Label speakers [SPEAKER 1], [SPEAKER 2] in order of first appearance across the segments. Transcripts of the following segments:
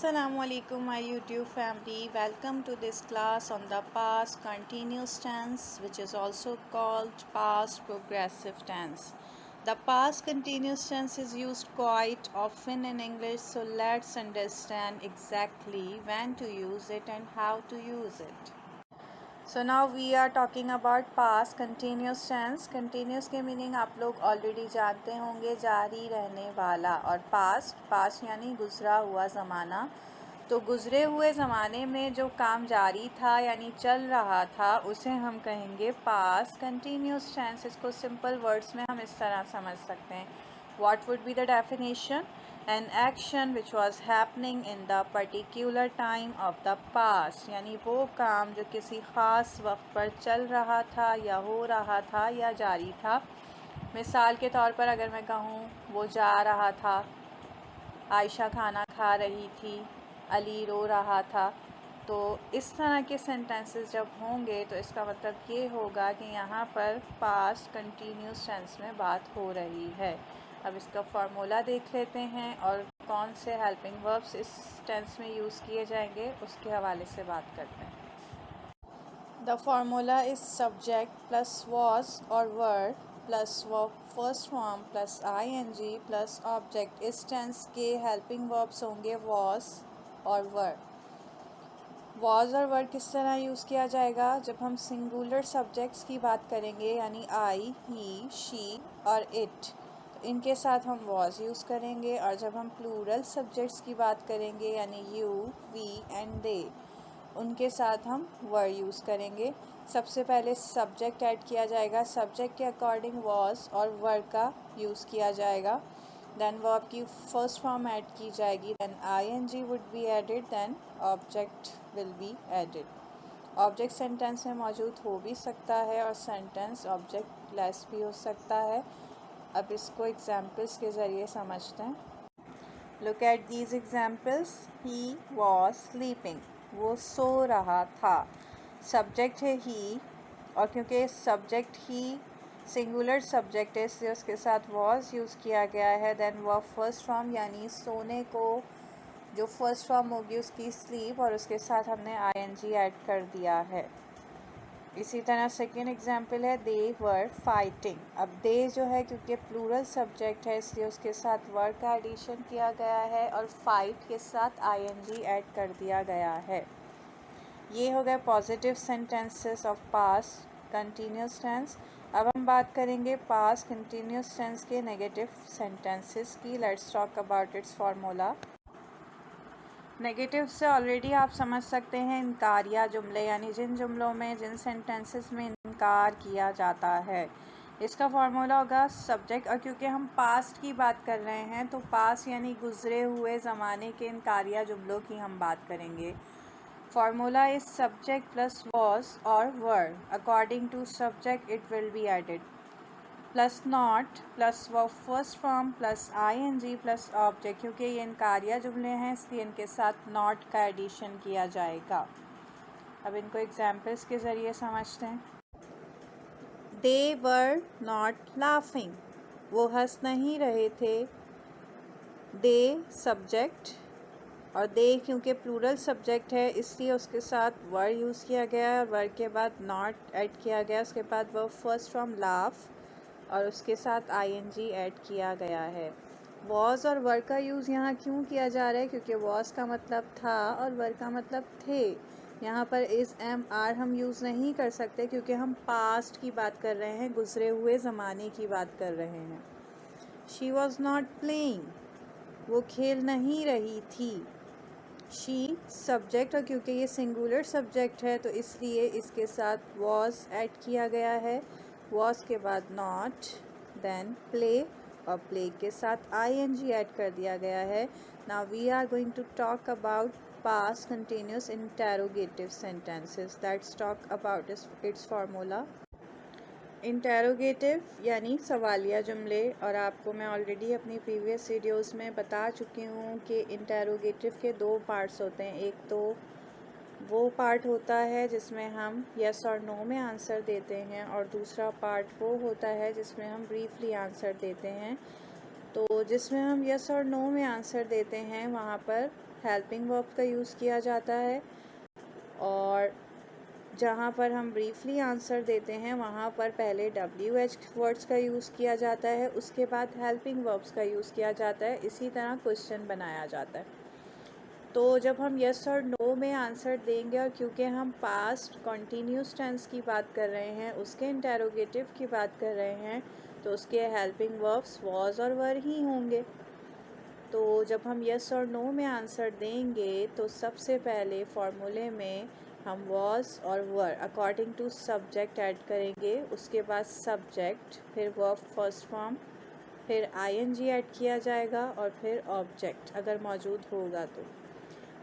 [SPEAKER 1] Assalamualaikum my YouTube family. Welcome to this class on the past continuous tense, which is also called past progressive tense. The past continuous tense is used quite often in English, so let's understand exactly when to use it and how to use it. So now we are talking about past continuous tense. Continuous के meaning आप लोग already जानते होंगे, जारी रहने वाला। और past यानी गुजरा हुआ ज़माना। तो गुजरे हुए ज़माने में जो काम जारी था यानी चल रहा था, उसे हम कहेंगे पास्ट कंटिन्यूस टेंस। इसको सिंपल वर्ड्स में हम इस तरह समझ सकते हैं। What would be the definition? An action which was happening in the particular time of the past, यानी वो काम जो किसी ख़ास वक्त पर चल रहा था या हो रहा था या जारी था। मिसाल के तौर पर अगर मैं कहूँ वो जा रहा था, आयशा खाना खा रही थी, अली रो रहा था, तो इस तरह के सेंटेंसेस जब होंगे तो इसका मतलब ये होगा कि यहाँ पर पास्ट कंटिन्यूस टेंस में बात हो रही है। अब इसका फार्मूला देख लेते हैं और कौन से हेल्पिंग वर्ब्स इस टेंस में यूज़ किए जाएंगे उसके हवाले से बात करते हैं। The formula is subject plus was और were plus verb first form plus ING plus object. इस टेंस के हेल्पिंग वर्ब्स होंगे वॉज और वर। वॉज और वर किस तरह यूज़ किया जाएगा? जब हम सिंगुलर सब्जेक्ट्स की बात करेंगे यानी आई, ही, शी और इट, तो इनके साथ हम वॉज यूज़ करेंगे। और जब हम प्लूरल सब्जेक्ट्स की बात करेंगे यानी यू, वी एंड दे, उनके साथ हम वर यूज़ करेंगे। सबसे पहले सब्जेक्ट ऐड किया जाएगा, सब्जेक्ट के अकॉर्डिंग वॉज और वर का यूज़ किया जाएगा। देन वर्ब की फर्स्ट फॉर्म ऐड की जाएगी, then ING would be added, then object will be added. Object sentence में मौजूद हो भी सकता है और सेंटेंस ऑब्जेक्ट लेस भी हो सकता है। अब इसको एग्जाम्पल्स के ज़रिए समझते हैं। Look at these examples. He was sleeping, वो सो रहा था। सब्जेक्ट है ही, और क्योंकि सब्जेक्ट ही सिंगुलर सब्जेक्ट है इसलिए उसके साथ वॉज यूज़ किया गया है। देन वर्ब फर्स्ट फॉर्म यानी सोने को जो फर्स्ट फॉर्म होगी उसकी स्लीप, और उसके साथ हमने आईएनजी ऐड कर दिया है। इसी तरह सेकेंड एग्जाम्पल है दे वर फाइटिंग। अब दे जो है क्योंकि प्लूरल सब्जेक्ट है इसलिए उसके साथ वर का एडिशन किया गया है और फाइट के साथ आईएनजी ऐड कर दिया गया है। ये हो गए positive sentences of past continuous tense. अब हम बात करेंगे पास्ट कंटिन्यूस टेंस के नेगेटिव सेंटेंसेस की। Let's talk about its formula. Negative से ऑलरेडी आप समझ सकते हैं इनकारिया जुमले, यानी जिन जुमलों में जिन सेंटेंसेस में इनकार किया जाता है। इसका फार्मूला होगा सब्जेक्ट, और क्योंकि हम पास्ट की बात कर रहे हैं तो पास्ट यानी गुजरे हुए ज़माने के इनकारिया जुमलों की हम बात करेंगे। Formula is subject plus was और were. According to subject it will be added, plus not plus verb first form plus ING plus object. क्योंकि ये इनकारिया जुमले हैं इसलिए इनके साथ नॉट का एडिशन किया जाएगा। अब इनको एग्जाम्पल्स के ज़रिए समझते हैं। दे वर नॉट लाफिंग, वो हंस नहीं रहे थे। दे सब्जेक्ट, और दे क्योंकि प्लूरल सब्जेक्ट है इसलिए उसके साथ वर यूज़ किया गया है और वर के बाद नॉट ऐड किया गया। उसके बाद वर्ब फर्स्ट फ्रॉम लाफ और उसके साथ आईएनजी ऐड किया गया है। वॉज और वर का यूज़ यहाँ क्यों किया जा रहा है? क्योंकि वॉज का मतलब था और वर का मतलब थे। यहाँ पर इज़ एम आर हम यूज़ नहीं कर सकते क्योंकि हम पास्ट की बात कर रहे हैं, गुजरे हुए ज़माने की बात कर रहे हैं। शी वॉज नॉट प्लेइंग, वो खेल नहीं रही थी। शी सब्जेक्ट, और क्योंकि ये सिंगुलर सब्जेक्ट है तो इसलिए इसके साथ वॉज ऐड किया गया है। वॉज के बाद नॉट, देन प्ले, और प्ले के साथ आईएनजी ऐड कर दिया गया है। Now we are going to talk about past continuous interrogative sentences. Let's talk about its formula. Interrogative यानी सवालिया जुमले, और आपको मैं ऑलरेडी अपनी प्रीवियस वीडियोस में बता चुकी हूँ कि इंटेरोगेटिव के दो पार्ट्स होते हैं। एक तो वो पार्ट होता है जिसमें हम यस और नो में आंसर देते हैं, और दूसरा पार्ट वो होता है जिसमें हम ब्रीफली आंसर देते हैं। तो जिसमें हम यस और नो में आंसर देते हैं वहाँ पर हेल्पिंग वर्ब का यूज़ किया जाता है, और जहाँ पर हम ब्रीफली आंसर देते हैं वहाँ पर पहले WH वर्ड्स का यूज़ किया जाता है, उसके बाद हेल्पिंग वर्ब्स का यूज़ किया जाता है। इसी तरह क्वेश्चन बनाया जाता है। तो जब हम यस और नो में आंसर देंगे, और क्योंकि हम पास्ट कॉन्टीन्यूस टेंस की बात कर रहे हैं, उसके इंटेरोगेटिव की बात कर रहे हैं, तो उसके हेल्पिंग वर्ब्स वॉज और वर ही होंगे। तो जब हम यस और नो में आंसर देंगे तो सबसे पहले फॉर्मूले में हम वॉज और were according to subject add करेंगे, उसके बाद सब्जेक्ट, फिर वर्ब फर्स्ट फॉर्म, फिर ING ऐड किया जाएगा, और फिर ऑब्जेक्ट अगर मौजूद होगा तो।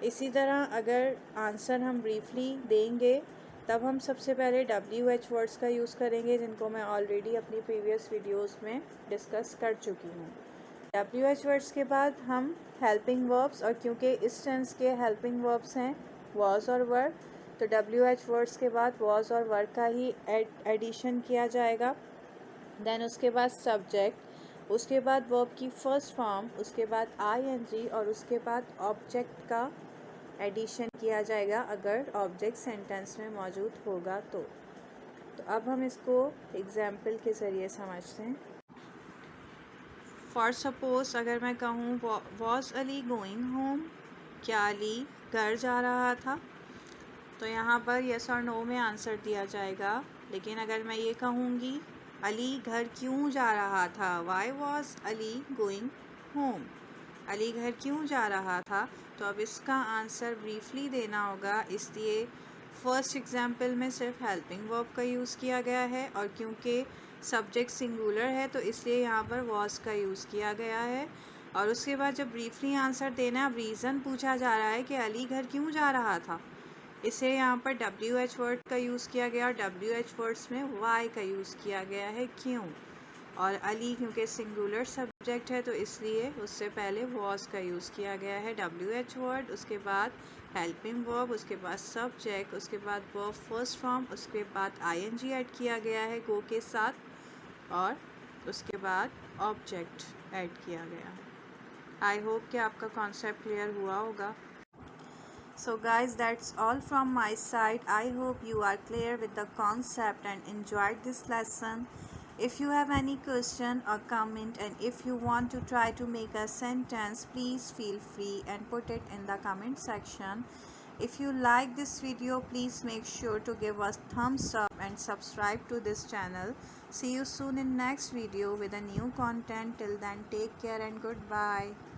[SPEAKER 1] इसी तरह अगर आंसर हम ब्रीफली देंगे तब हम सबसे पहले WH वर्ड्स का यूज़ करेंगे, जिनको मैं ऑलरेडी अपनी प्रीवियस वीडियोस में डिस्कस कर चुकी हूँ। WH वर्ड्स के बाद हम हेल्पिंग वर्ब्स, और क्योंकि इस टेंस के हेल्पिंग वर्ब्स हैं वॉज और वर, तो WH वर्ड्स के बाद वॉज और वर का ही एडिशन किया जाएगा। देन उसके बाद सब्जेक्ट, उसके बाद वर्ब की फर्स्ट फॉर्म, उसके बाद ING, और उसके बाद ऑब्जेक्ट का एडिशन किया जाएगा अगर ऑब्जेक्ट सेंटेंस में मौजूद होगा तो अब हम इसको एग्जाम्पल के ज़रिए समझते हैं। फॉर सपोज अगर मैं कहूँ वॉज अली गोइंग होम, क्या अली घर जा रहा था, तो यहाँ पर यस और नो में आंसर दिया जाएगा। लेकिन अगर मैं ये कहूँगी अली घर क्यों जा रहा था, why was Ali going home, Ali घर क्यों जा रहा था, तो अब इसका आंसर ब्रीफली देना होगा। इसलिए फर्स्ट एग्जाम्पल में सिर्फ हेल्पिंग वर्ब का यूज़ किया गया है, और क्योंकि सब्जेक्ट सिंगुलर है तो इसलिए यहाँ पर वॉज का यूज़ किया गया है। और उसके बाद जब ब्रीफली आंसर देना है, अब रीज़न पूछा जा रहा है कि अली घर क्यों जा रहा था, इसे यहाँ पर WH वर्ड का यूज़ किया गया, और WH वर्ड्स में वाई का यूज़ किया गया है, क्यों। और अली क्योंकि सिंगुलर सब्जेक्ट है तो इसलिए उससे पहले वॉज का यूज़ किया गया है WH वर्ड, उसके बाद हेल्पिंग वर्ब, उसके बाद सब्जेक्ट, उसके बाद वर्ब फर्स्ट फॉर्म, उसके बाद ING ऐड किया गया है गो के साथ, और उसके बाद ऑब्जेक्ट ऐड किया गया है। आई होप कि आपका कॉन्सेप्ट क्लियर हुआ होगा। So guys, that's all from my side. I hope you are clear with the concept and enjoyed this lesson. If you have any question or comment, and if you want to try to make a sentence, please feel free and put it in the comment section. If you like this video, please make sure to give us thumbs up and subscribe to this channel. See you soon in next video with a new content. Till then, take care and goodbye.